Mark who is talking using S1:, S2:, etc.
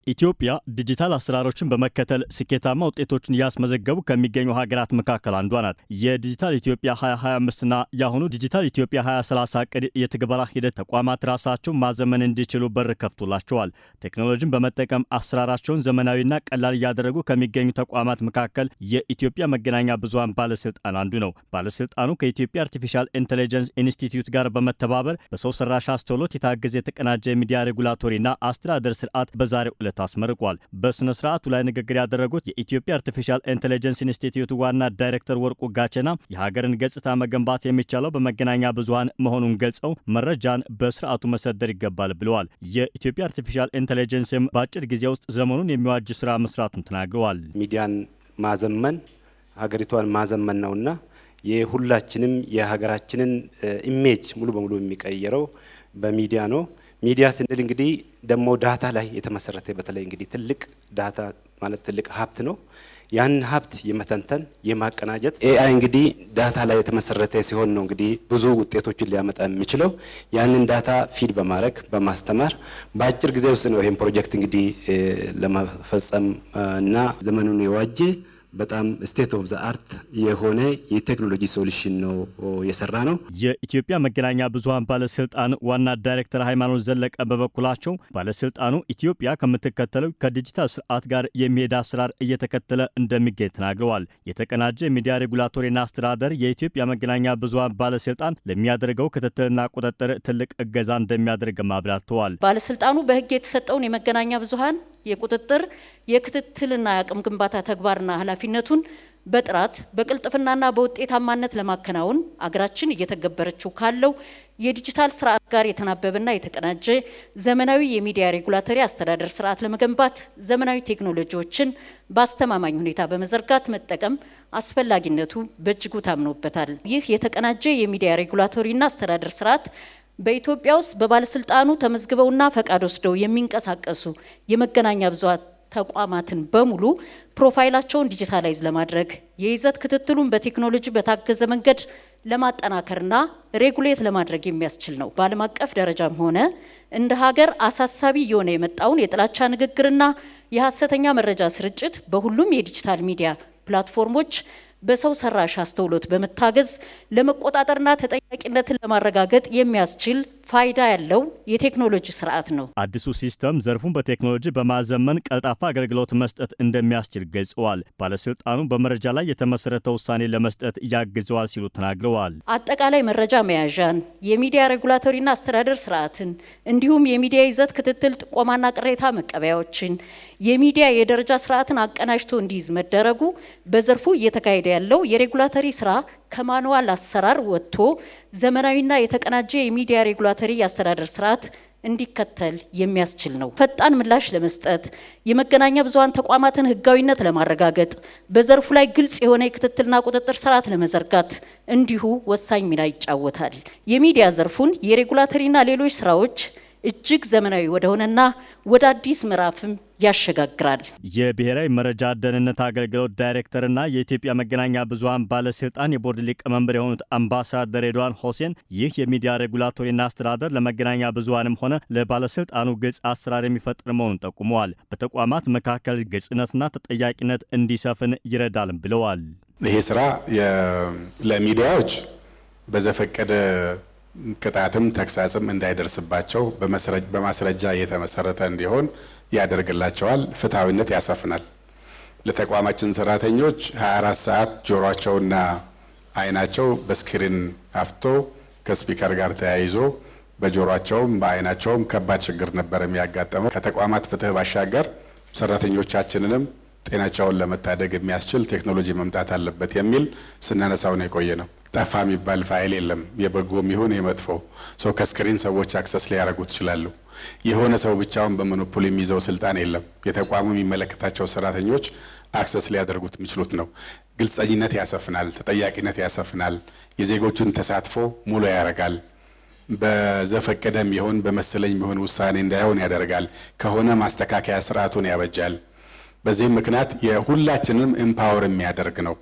S1: ኢትዮጵያ ዲጂታል አሰራሮችን በመከተል ስኬታማ ውጤቶችን ያስመዘገቡ ከሚገኙ ሀገራት መካከል አንዷ ናት። የዲጂታል ኢትዮጵያ 2025 እና የአሁኑ ዲጂታል ኢትዮጵያ 2030 ዕቅድ የትግበራ ሂደት ተቋማት ራሳቸውን ማዘመን እንዲችሉ በር ከፍቶላቸዋል። ቴክኖሎጂን በመጠቀም አሰራራቸውን ዘመናዊና ቀላል እያደረጉ ከሚገኙ ተቋማት መካከል የኢትዮጵያ መገናኛ ብዙሃን ባለስልጣን አንዱ ነው። ባለስልጣኑ ከኢትዮጵያ አርቲፊሻል ኢንተለጀንስ ኢንስቲትዩት ጋር በመተባበር በሰው ሰራሽ አስተውሎት የታገዘ የተቀናጀ ሚዲያ ሬጉላቶሪና አስተዳደር ስርዓት በዛሬው ዕለት አስመርቋል። በስነ ስርዓቱ ላይ ንግግር ያደረጉት የኢትዮጵያ አርቲፊሻል ኢንተለጀንስ ኢንስቲትዩት ዋና ዳይሬክተር ወርቁ ጋቸና የሀገርን ገጽታ መገንባት የሚቻለው በመገናኛ ብዙሃን መሆኑን ገልጸው መረጃን በስርዓቱ መሰደር ይገባል ብለዋል። የኢትዮጵያ አርቲፊሻል ኢንተለጀንስም በአጭር ጊዜ ውስጥ ዘመኑን የሚዋጅ ስራ መስራቱን ተናግረዋል።
S2: ሚዲያን ማዘመን ሀገሪቷን ማዘመን ነውና የሁላችንም የሀገራችንን ኢሜጅ ሙሉ በሙሉ የሚቀየረው በሚዲያ ነው። ሚዲያ ስንል እንግዲህ ደግሞ ዳታ ላይ የተመሰረተ በተለይ እንግዲህ ትልቅ ዳታ ማለት ትልቅ ሀብት ነው። ያንን ሀብት የመተንተን የማቀናጀት ኤአይ እንግዲህ ዳታ ላይ የተመሰረተ ሲሆን ነው እንግዲህ ብዙ ውጤቶችን ሊያመጣ የሚችለው። ያንን ዳታ ፊድ በማድረግ በማስተማር በአጭር ጊዜ ውስጥ ነው ይሄን ፕሮጀክት እንግዲህ ለመፈጸም እና ዘመኑን የዋጀ በጣም ስቴት ኦፍ ዘ አርት የሆነ የቴክኖሎጂ ሶሉሽን ነው የሰራ ነው።
S1: የኢትዮጵያ መገናኛ ብዙሃን ባለስልጣን ዋና ዳይሬክተር ሃይማኖት ዘለቀ በበኩላቸው ባለስልጣኑ ኢትዮጵያ ከምትከተለው ከዲጂታል ስርዓት ጋር የሚሄድ አሰራር እየተከተለ እንደሚገኝ ተናግረዋል። የተቀናጀ ሚዲያ ሬጉላቶሪና አስተዳደር የኢትዮጵያ መገናኛ ብዙሃን ባለስልጣን ለሚያደርገው ክትትልና ቁጥጥር ትልቅ እገዛ እንደሚያደርግ አብራርተዋል።
S3: ባለስልጣኑ በሕግ የተሰጠውን የመገናኛ ብዙሃን የቁጥጥር የክትትልና የአቅም ግንባታ ተግባርና ኃላፊነቱን በጥራት በቅልጥፍናና በውጤታማነት ለማከናወን አገራችን እየተገበረችው ካለው የዲጂታል ስርዓት ጋር የተናበበና የተቀናጀ ዘመናዊ የሚዲያ ሬጉላቶሪ አስተዳደር ስርዓት ለመገንባት ዘመናዊ ቴክኖሎጂዎችን በአስተማማኝ ሁኔታ በመዘርጋት መጠቀም አስፈላጊነቱ በእጅጉ ታምኖበታል። ይህ የተቀናጀ የሚዲያ ሬጉላቶሪና አስተዳደር ስርዓት በኢትዮጵያ ውስጥ በባለስልጣኑ ተመዝግበውና ፈቃድ ወስደው የሚንቀሳቀሱ የመገናኛ ብዙሃን ተቋማትን በሙሉ ፕሮፋይላቸውን ዲጂታላይዝ ለማድረግ የይዘት ክትትሉን በቴክኖሎጂ በታገዘ መንገድ ለማጠናከርና ሬጉሌት ለማድረግ የሚያስችል ነው። በዓለም አቀፍ ደረጃም ሆነ እንደ ሀገር አሳሳቢ እየሆነ የመጣውን የጥላቻ ንግግርና የሐሰተኛ መረጃ ስርጭት በሁሉም የዲጂታል ሚዲያ ፕላትፎርሞች በሰው ሰራሽ አስተውሎት በመታገዝ ለመቆጣጠርና ተጠያቂነትን ለማረጋገጥ የሚያስችል ፋይዳ ያለው የቴክኖሎጂ ስርዓት ነው።
S1: አዲሱ ሲስተም ዘርፉን በቴክኖሎጂ በማዘመን ቀልጣፋ አገልግሎት መስጠት እንደሚያስችል ገልጸዋል። ባለስልጣኑ በመረጃ ላይ የተመሰረተ ውሳኔ ለመስጠት ያግዘዋል ሲሉ ተናግረዋል።
S3: አጠቃላይ መረጃ መያዣን፣ የሚዲያ ሬጉላቶሪና አስተዳደር ስርዓትን እንዲሁም የሚዲያ ይዘት ክትትል፣ ጥቆማና ቅሬታ መቀበያዎችን የሚዲያ የደረጃ ስርዓትን አቀናጅቶ እንዲይዝ መደረጉ በዘርፉ እየተካሄደ ያለው የሬጉላቶሪ ስራ ከማኑዋል አሰራር ወጥቶ ዘመናዊና የተቀናጀ የሚዲያ ሬጉላቶሪ የአስተዳደር ስርዓት እንዲከተል የሚያስችል ነው። ፈጣን ምላሽ ለመስጠት የመገናኛ ብዙሃን ተቋማትን ህጋዊነት ለማረጋገጥ በዘርፉ ላይ ግልጽ የሆነ የክትትልና ቁጥጥር ስርዓት ለመዘርጋት እንዲሁ ወሳኝ ሚና ይጫወታል። የሚዲያ ዘርፉን የሬጉላቶሪና ሌሎች ስራዎች እጅግ ዘመናዊ ወደሆነና ወደ አዲስ ምዕራፍም ያሸጋግራል።
S1: የብሔራዊ መረጃ ደህንነት አገልግሎት ዳይሬክተርና የኢትዮጵያ መገናኛ ብዙሃን ባለስልጣን የቦርድ ሊቀመንበር የሆኑት አምባሳደር ሬድዋን ሁሴን ይህ የሚዲያ ሬጉላቶሪና አስተዳደር ለመገናኛ ብዙሃንም ሆነ ለባለስልጣኑ ግልጽ አሰራር የሚፈጥር መሆኑን ጠቁመዋል። በተቋማት መካከል ግልጽነትና ተጠያቂነት እንዲሰፍን ይረዳል ብለዋል።
S4: ይሄ ስራ ለሚዲያዎች በዘፈቀደ ቅጣትም ተግሳጽም እንዳይደርስባቸው በማስረጃ የተመሰረተ እንዲሆን ያደርግላቸዋል። ፍትሐዊነት ያሰፍናል። ለተቋማችን ሰራተኞች 24 ሰዓት ጆሮአቸውና አይናቸው በስክሪን አፍቶ ከስፒከር ጋር ተያይዞ በጆሮአቸውም በአይናቸውም ከባድ ችግር ነበር የሚያጋጥመው። ከተቋማት ፍትህ ባሻገር ሰራተኞቻችንንም ጤናቸውን ለመታደግ የሚያስችል ቴክኖሎጂ መምጣት አለበት የሚል ስናነሳው ነው የቆየ ነው። ጠፋ የሚባል ፋይል የለም። የበጎም ይሁን የመጥፎ ሰው ከስክሪን ሰዎች አክሰስ ሊያደርጉት ይችላሉ። የሆነ ሰው ብቻውን በሞኖፖሊ የሚይዘው ስልጣን የለም። የተቋሙ የሚመለከታቸው ሰራተኞች አክሰስ ሊያደርጉት የሚችሉት ነው። ግልጸኝነት ያሰፍናል፣ ተጠያቂነት ያሰፍናል፣ የዜጎችን ተሳትፎ ሙሉ ያደርጋል። በዘፈቀደም ይሁን በመሰለኝ ይሁን ውሳኔ እንዳይሆን ያደርጋል። ከሆነ ማስተካከያ ስርዓቱን ያበጃል። በዚህም ምክንያት የሁላችንም ኤምፓወር የሚያደርግ ነው።